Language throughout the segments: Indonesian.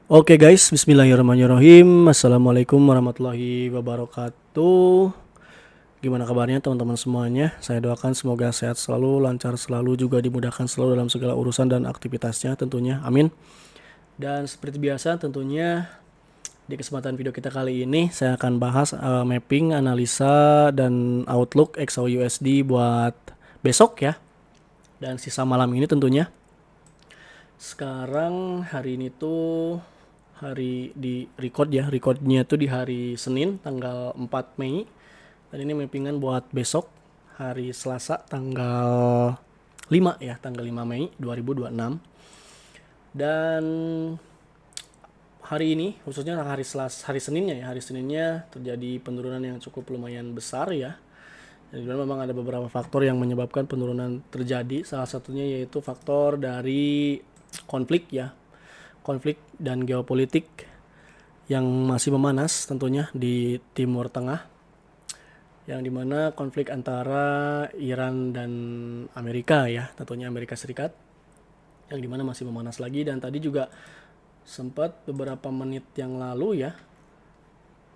Oke guys, bismillahirrahmanirrahim. Assalamualaikum warahmatullahi wabarakatuh. Gimana kabarnya teman-teman semuanya? Saya doakan semoga sehat selalu, lancar selalu, juga dimudahkan selalu dalam segala urusan dan aktivitasnya tentunya. Amin. Dan seperti biasa tentunya di kesempatan video kita kali ini saya akan bahas mapping, analisa, dan outlook XAUUSD buat besok ya. Dan sisa malam ini tentunya. Sekarang hari ini tuh hari di record ya, recordnya tuh di hari Senin tanggal 4 Mei, dan ini mappingan buat besok hari Selasa tanggal 5 ya, tanggal 5 Mei 2026. Dan hari ini khususnya hari Seninnya ya, hari Seninnya terjadi penurunan yang cukup lumayan besar ya. Dan memang ada beberapa faktor yang menyebabkan penurunan terjadi, salah satunya yaitu faktor dari konflik ya, konflik dan geopolitik yang masih memanas tentunya di Timur Tengah, yang dimana konflik antara Iran dan Amerika ya, tentunya Amerika Serikat, yang dimana masih memanas lagi. Dan tadi juga sempat beberapa menit yang lalu ya,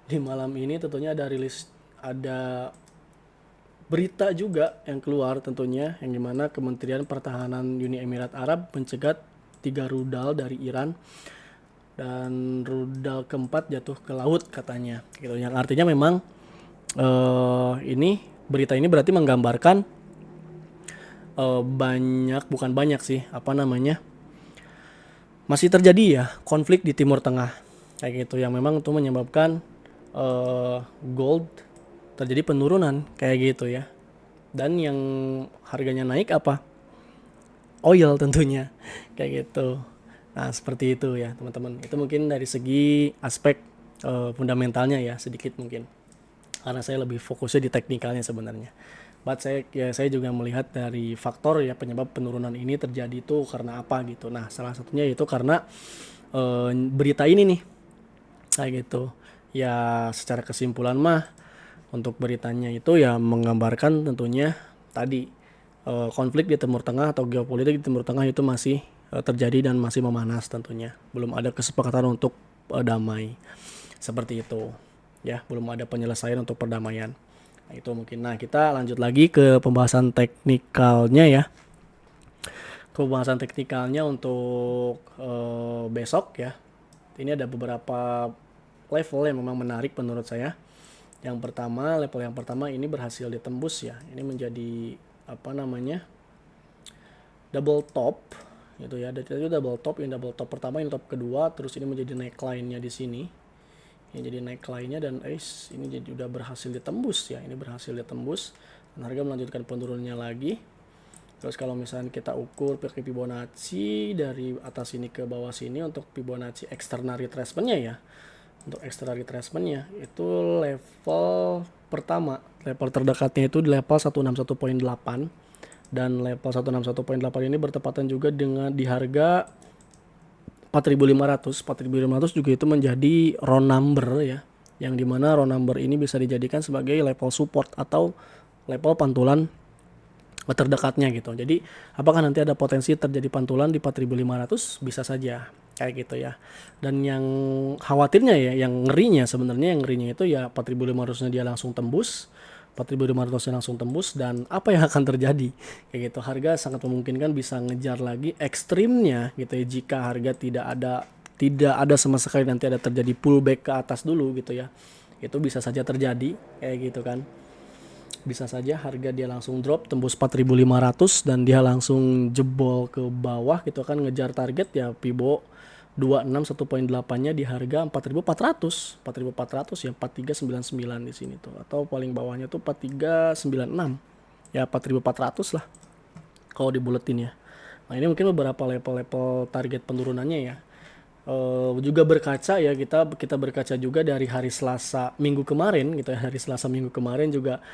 di malam ini tentunya ada berita juga yang keluar tentunya, yang dimana Kementerian Pertahanan Uni Emirat Arab mencegat 3 rudal dari Iran, dan rudal keempat jatuh ke laut katanya gitu, yang artinya memang ini berita ini berarti menggambarkan bukan banyak sih, masih terjadi ya konflik di Timur Tengah kayak gitu, yang memang itu menyebabkan gold terjadi penurunan kayak gitu ya. Dan yang harganya naik apa? Oil tentunya kayak gitu. Nah seperti itu ya teman-teman, itu mungkin dari segi aspek fundamentalnya ya, sedikit mungkin karena saya lebih fokusnya di teknikalnya sebenarnya. But saya juga melihat dari faktor ya penyebab penurunan ini terjadi itu karena apa gitu. Nah salah satunya itu karena berita ini nih kayak gitu ya. Secara kesimpulan mah untuk beritanya itu ya menggambarkan tentunya tadi konflik di Timur Tengah atau geopolitik di Timur Tengah itu masih terjadi dan masih memanas tentunya. Belum ada kesepakatan untuk damai seperti itu ya, belum ada penyelesaian untuk perdamaian. Nah, itu mungkin. Nah, kita lanjut lagi ke pembahasan teknikalnya ya. Pembahasan teknikalnya untuk besok ya. Ini ada beberapa level yang memang menarik menurut saya. Level yang pertama ini berhasil ditembus ya. Ini menjadi double top gitu ya. Itu double top, ini double top pertama, ini top kedua, terus ini menjadi neckline-nya di sini. Ini jadi neckline-nya, dan ini jadi udah berhasil ditembus ya. Ini berhasil ditembus dan harga melanjutkan penurunannya lagi. Terus kalau misalnya kita ukur pakai Fibonacci dari atas ini ke bawah sini untuk Fibonacci external retracement-nya ya. Untuk external retracement-nya itu level pertama, level terdekatnya itu di level 161.8, dan level 161.8 ini bertepatan juga dengan di harga 4.500. 4.500 juga itu menjadi round number ya, yang dimana round number ini bisa dijadikan sebagai level support atau level pantulan terdekatnya gitu. Jadi apakah nanti ada potensi terjadi pantulan di 4.500? Bisa saja kayak gitu ya. Dan yang khawatirnya ya, yang ngerinya itu ya 4.500-nya dia langsung tembus, 4.500-nya langsung tembus, dan apa yang akan terjadi kayak gitu. Harga sangat memungkinkan bisa ngejar lagi ekstrimnya gitu ya, jika harga tidak ada sama sekali nanti ada terjadi pullback ke atas dulu gitu ya. Itu bisa saja terjadi kayak gitu kan. Bisa saja harga dia langsung drop tembus 4.500 dan dia langsung jebol ke bawah gitu kan, ngejar target ya Fibo 26 1.8-nya di harga 4.400. 4.400 ya 4399 di sini tuh, atau paling bawahnya tuh 4396. Ya 4.400 lah kalau dibuletin ya. Nah, ini mungkin beberapa level-level target penurunannya ya. Juga berkaca ya, kita berkaca juga dari hari Selasa minggu kemarin gitu ya. Hari Selasa minggu kemarin juga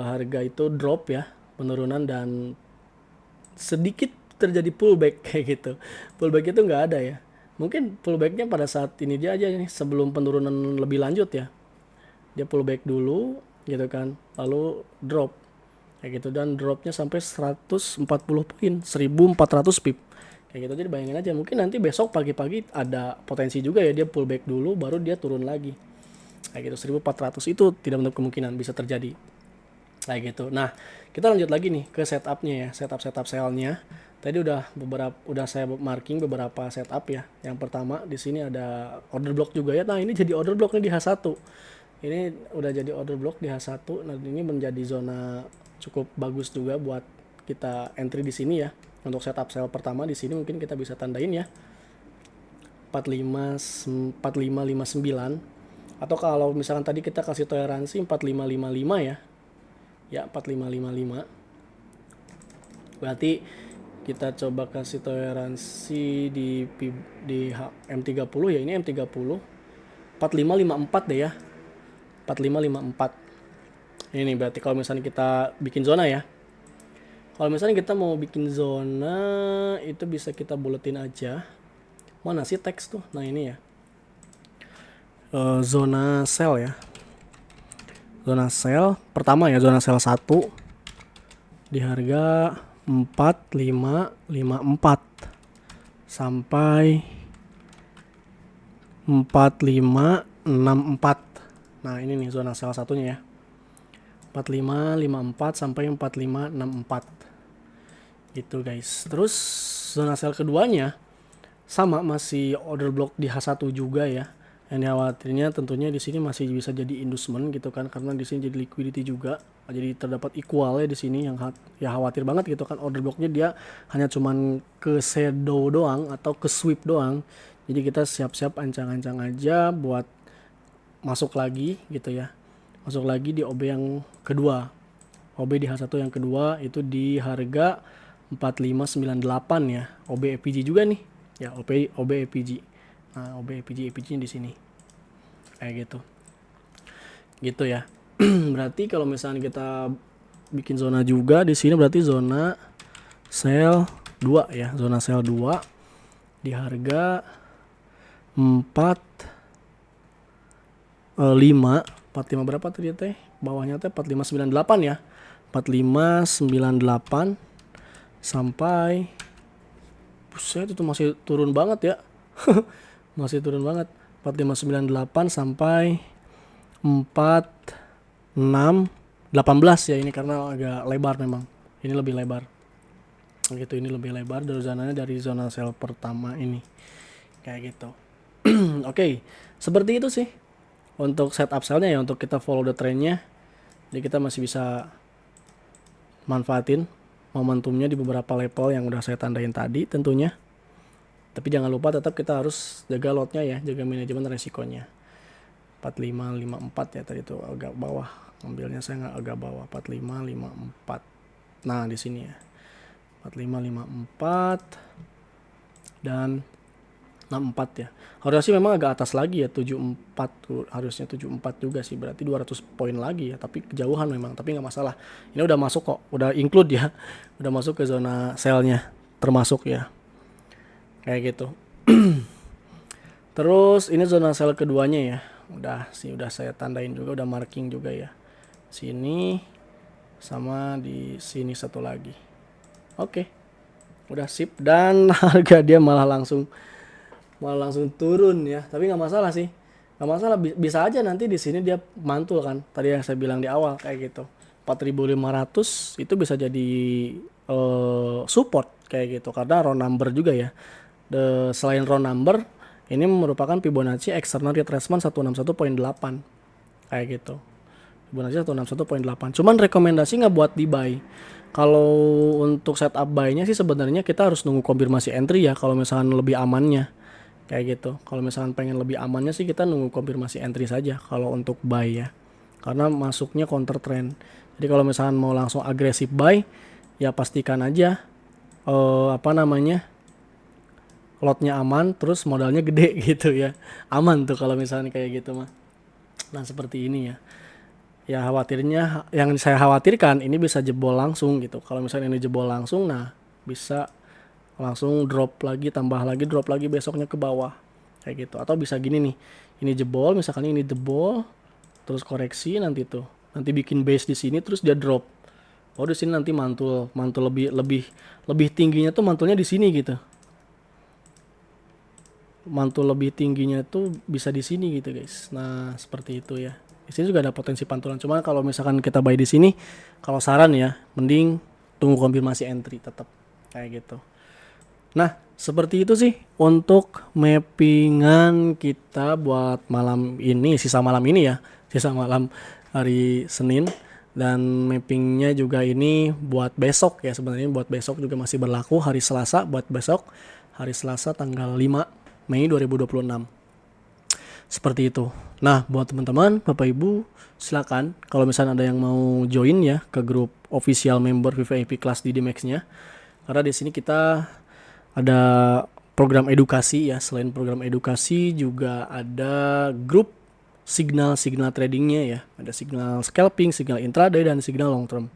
harga itu drop ya, penurunan, dan sedikit terjadi pullback kayak gitu. Pullback itu nggak ada ya. Mungkin pullbacknya pada saat ini dia aja nih, sebelum penurunan lebih lanjut ya. Dia pullback dulu gitu kan, lalu drop kayak gitu, dan dropnya sampai 140 poin, 1400 pip kayak gitu. Jadi bayangin aja, mungkin nanti besok pagi-pagi ada potensi juga ya dia pullback dulu baru dia turun lagi kayak gitu. 1400 itu tidak menutup kemungkinan bisa terjadi kayak gitu. Nah, kita lanjut lagi nih ke setupnya ya, setup sellnya. Tadi udah saya marking beberapa setup ya. Yang pertama di sini ada order block juga ya. Nah, ini jadi order block nih di H1. Ini udah jadi order block di H1. Nah, ini menjadi zona cukup bagus juga buat kita entry di sini ya. Untuk setup sell pertama di sini mungkin kita bisa tandain ya. 4559 atau kalau misalkan tadi kita kasih toleransi 4555 ya. Ya, 4555. Berarti kita coba kasih toleransi di M30 ya. Ini M30 4554 deh ya. 4554. Ini nih berarti kalau misalnya kita bikin zona ya. Kalau misalnya kita mau bikin zona itu bisa kita buletin aja. Mana sih teks tuh? Nah, ini ya. Zona sell ya. Zona sell pertama ya, zona sell 1 di harga 4554 sampai 4564. Nah, ini nih zona sell satunya ya. 4554 sampai 4564. Gitu guys. Terus zona sell keduanya sama masih order block di H1 juga ya. Yang dikhawatirnya tentunya di sini masih bisa jadi inducement gitu kan, karena di sini jadi liquidity juga. Jadi terdapat equal ya di sini yang ya khawatir banget gitu kan, order blocknya dia hanya cuman ke shadow doang atau ke sweep doang. Jadi kita siap-siap ancang-ancang aja buat masuk lagi gitu ya. Masuk lagi di OB yang kedua. OB di H1 yang kedua itu di harga 4598 ya. OB EPG juga nih. Ya, OB EPG. Nah, OB EPG-nya di sini. Kayak gitu. Gitu ya. Berarti kalau misalnya kita bikin zona juga di sini berarti zona sell 2 ya. Zona sell 2 di harga 45 berapa tadi teh? Bawahnya teh 4598 ya. 4598 sampai buset itu masih turun banget ya. Masih turun banget. 4598 sampai 4618 ya, ini karena agak lebar memang. Ini lebih lebar. Gitu, ini lebih lebar dari zonanya dari zona sell pertama ini. Kayak gitu. Oke, seperti itu sih untuk setup sellnya ya, untuk kita follow the trendnya. Jadi kita masih bisa manfaatin momentumnya di beberapa level yang udah saya tandain tadi tentunya. Tapi jangan lupa tetap kita harus jaga lotnya ya, jaga manajemen resikonya. 4554 ya tadi tuh agak bawah. Ambilnya saya nggak agak bawah, 4554. Nah, di sini ya. 4554 dan 64 ya. Harusnya sih memang agak atas lagi ya, 74 harusnya 74 juga sih, berarti 200 poin lagi ya, tapi kejauhan memang, tapi nggak masalah. Ini udah masuk kok, udah include ya. Udah masuk ke zona sell-nya termasuk ya. Kayak gitu. Terus ini zona sell keduanya ya. Udah saya tandain juga, udah marking juga ya. Sini sama di sini satu lagi. Oke. Udah sip, dan harga dia malah langsung turun ya. Tapi nggak masalah sih. Nggak masalah, bisa aja nanti di sini dia mantul kan. Tadi yang saya bilang di awal kayak gitu. 4.500 itu bisa jadi support kayak gitu, karena round number juga ya. Selain round number, ini merupakan Fibonacci external retracement 161.8 kayak gitu. Fibonacci 161.8. Cuman rekomendasi nggak buat di buy. Kalau untuk setup buy-nya sih sebenarnya kita harus nunggu konfirmasi entry ya, kalau misalkan lebih amannya kayak gitu. Kalau misalkan pengen lebih amannya sih kita nunggu konfirmasi entry saja kalau untuk buy ya, karena masuknya counter trend. Jadi kalau misalkan mau langsung agresif buy ya pastikan aja lotnya aman, terus modalnya gede gitu ya. Aman tuh kalau misalnya kayak gitu mah. Nah, seperti ini ya. Ya khawatirnya, yang saya khawatirkan ini bisa jebol langsung gitu. Kalau misalnya ini jebol langsung, nah bisa langsung drop lagi, tambah lagi, drop lagi besoknya ke bawah. Kayak gitu. Atau bisa gini nih. Ini jebol, misalkan ini jebol, terus koreksi nanti tuh. Nanti bikin base di sini terus dia drop. Oh, di sini nanti mantul lebih tingginya tuh mantulnya di sini gitu. mantul lebih tingginya tuh bisa di sini gitu guys. Nah seperti itu ya. Di sini juga ada potensi pantulan. Cuma kalau misalkan kita buy di sini, kalau saran ya, mending tunggu konfirmasi entry tetap kayak gitu. Nah seperti itu sih untuk mappingan kita buat malam ini, sisa malam ini ya, sisa malam hari Senin. Dan mappingnya juga ini buat besok ya, sebenarnya buat besok juga masih berlaku hari Selasa, buat besok hari Selasa tanggal 5 Mei 2026. Seperti itu. Nah, buat teman-teman, Bapak Ibu, silakan kalau misalnya ada yang mau join ya ke grup official member VVIP kelas di Dimax-nya. Karena di sini kita ada program edukasi ya, selain program edukasi juga ada grup signal tradingnya ya. Ada signal scalping, signal intraday, dan signal long term.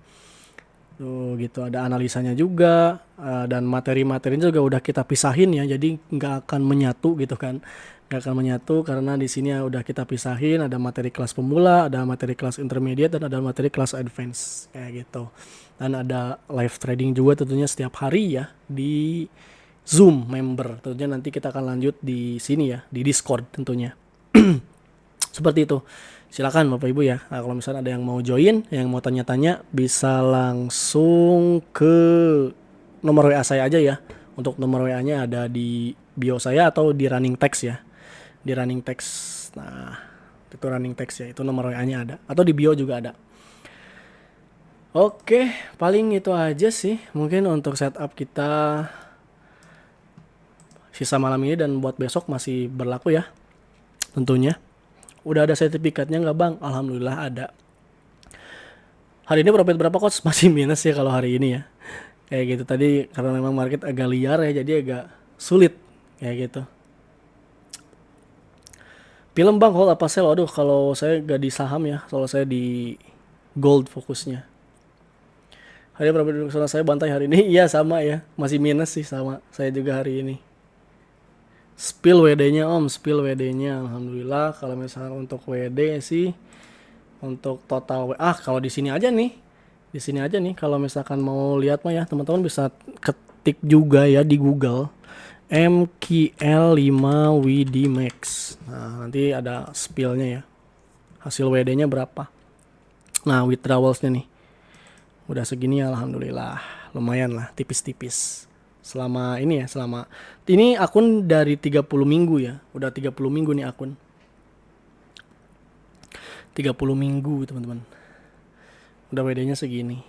Tuh gitu, ada analisanya juga, dan materi-materinya juga udah kita pisahin ya, jadi nggak akan menyatu gitu kan, nggak akan menyatu karena di sini udah kita pisahin, ada materi kelas pemula, ada materi kelas intermediate, dan ada materi kelas advance kayak gitu. Dan ada live trading juga tentunya setiap hari ya di Zoom member. Tentunya nanti kita akan lanjut di sini ya, di Discord tentunya. Seperti itu. Silakan Bapak Ibu ya. Nah, kalau misalnya ada yang mau join, yang mau tanya-tanya, bisa langsung ke nomor WA saya aja ya. Untuk nomor WA-nya ada di bio saya atau di running text ya. Di running text. Nah, itu running text ya. Itu nomor WA-nya ada. Atau di bio juga ada. Oke, paling itu aja sih. Mungkin untuk setup kita sisa malam ini dan buat besok masih berlaku ya. Tentunya. Udah ada sertifikatnya nggak bang? Alhamdulillah ada. Hari ini profit berapa coach? Masih minus ya kalau hari ini ya. Kayak gitu tadi karena memang market agak liar ya, jadi agak sulit kayak gitu. Film bang, hold apa sell? Aduh, kalau saya gak di saham ya, kalau saya di gold fokusnya. Hari ini profit kesana saya bantai hari ini. Iya sama ya, masih minus sih sama. Saya juga hari ini. Spill WD-nya om, spill WD-nya. Alhamdulillah kalau misalnya untuk WD sih, untuk total kalau di sini aja nih. Di sini aja nih kalau misalkan mau lihat mah ya, teman-teman bisa ketik juga ya di Google MQL5WD Max. Nah, nanti ada spillnya ya. Hasil WD-nya berapa. Nah, withdrawals-nya nih. Udah segini alhamdulillah. Lumayan lah, tipis-tipis. Selama ini ya, ini akun dari 30 minggu ya. Udah 30 minggu nih akun. 30 minggu teman-teman. Udah WD-nya segini.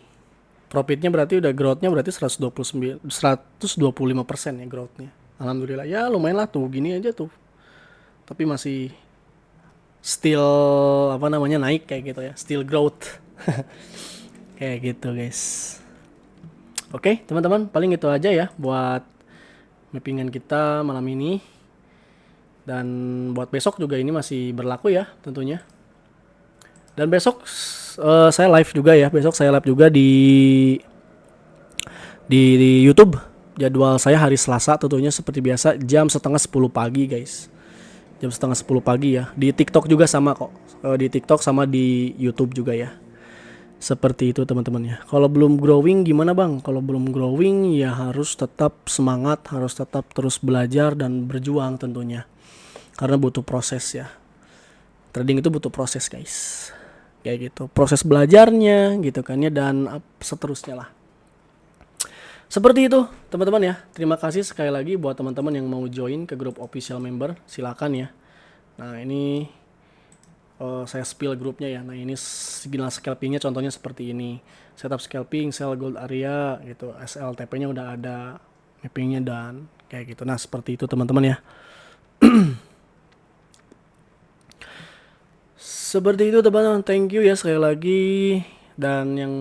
Profitnya berarti udah growth-nya berarti 125% ya growth-nya. Alhamdulillah. Ya lumayan lah tuh, gini aja tuh. Tapi masih still naik kayak gitu ya. Still growth. Kayak gitu guys. Oke, teman-teman, paling itu aja ya buat mappingan kita malam ini. Dan buat besok juga ini masih berlaku ya tentunya. Dan besok saya live juga ya. Besok saya live juga di YouTube. Jadwal saya hari Selasa tentunya seperti biasa jam 9:30 pagi guys. Jam 9:30 pagi ya. Di TikTok juga sama kok. Di TikTok sama di YouTube juga ya. Seperti itu teman-teman ya. Kalau belum growing gimana bang? Kalau belum growing ya harus tetap semangat, harus tetap terus belajar dan berjuang tentunya. Karena butuh proses ya. Trading itu butuh proses guys. Kayak gitu. Proses belajarnya gitu kan ya, dan seterusnya lah. Seperti itu teman-teman ya. Terima kasih sekali lagi buat teman-teman yang mau join ke grup official member. Silakan ya. Nah ini saya spill grupnya ya. Nah ini signal scalpingnya contohnya seperti ini. Setup scalping, sell gold area gitu. SLTP-nya udah ada, mappingnya dan kayak gitu. Nah seperti itu teman-teman ya. Seperti itu teman-teman. Thank you ya sekali lagi. Dan yang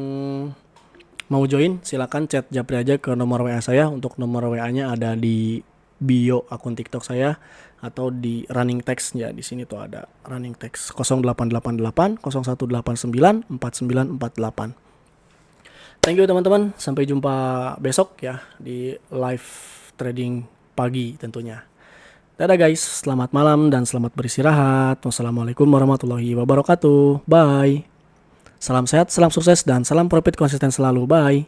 mau join silakan chat Japri aja ke nomor WA saya. Untuk nomor WA-nya ada di bio akun TikTok saya atau di running text ya. Di sini tuh ada running text 0888 0189 4948. Thank you teman-teman, sampai jumpa besok ya di live trading pagi tentunya. Dadah guys, selamat malam dan selamat beristirahat. Wassalamualaikum warahmatullahi wabarakatuh. Bye. Salam sehat, salam sukses, dan salam profit konsisten selalu. Bye.